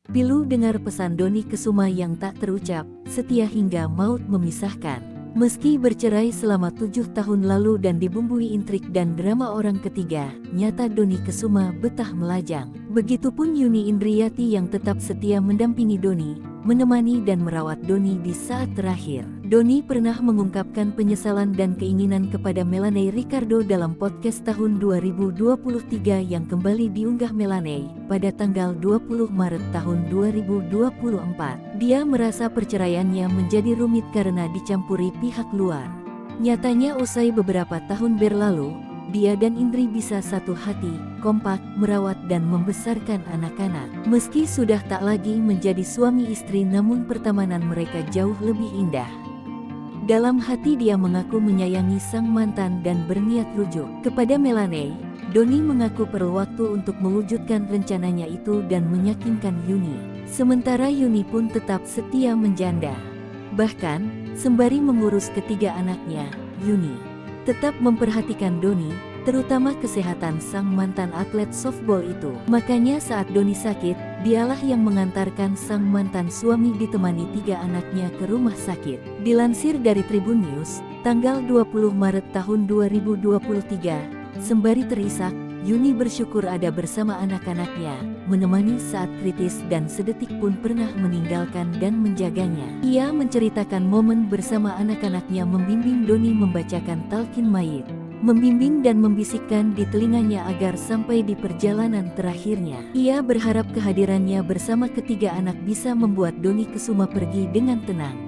Pilu dengar pesan Dony Kesuma yang tak terucap, setia hingga maut memisahkan. Meski bercerai selama 7 tahun lalu dan dibumbui intrik dan drama orang ketiga, nyata Dony Kesuma betah melajang. Begitupun Yuni Indriati yang tetap setia mendampingi Dony, menemani dan merawat Dony di saat terakhir. Dony pernah mengungkapkan penyesalan dan keinginan kepada Melanie Ricardo dalam podcast tahun 2023 yang kembali diunggah Melanie pada tanggal 20 Maret tahun 2024. Dia merasa perceraiannya menjadi rumit karena dicampuri pihak luar. Nyatanya usai beberapa tahun berlalu, dia dan Indri bisa satu hati, kompak, merawat dan membesarkan anak-anak. Meski sudah tak lagi menjadi suami istri, namun pertemanan mereka jauh lebih indah. Dalam hati dia mengaku menyayangi sang mantan dan berniat rujuk. Kepada Melanie, Dony mengaku perlu waktu untuk mewujudkan rencananya itu dan meyakinkan Yuni. Sementara Yuni pun tetap setia menjanda. Bahkan, sembari mengurus ketiga anaknya, Yuni tetap memperhatikan Dony, terutama kesehatan sang mantan atlet softball itu. Makanya saat Dony sakit, dialah yang mengantarkan sang mantan suami ditemani 3 anaknya ke rumah sakit. Dilansir dari Tribun News, tanggal 20 Maret tahun 2023, sembari terisak, Yuni bersyukur ada bersama anak-anaknya, menemani saat kritis dan sedetik pun pernah meninggalkan dan menjaganya. Ia menceritakan momen bersama anak-anaknya membimbing Dony membacakan talqin mayit, membimbing dan membisikkan di telinganya agar sampai di perjalanan terakhirnya. Ia berharap kehadirannya bersama ketiga anak bisa membuat Dony Kesuma pergi dengan tenang.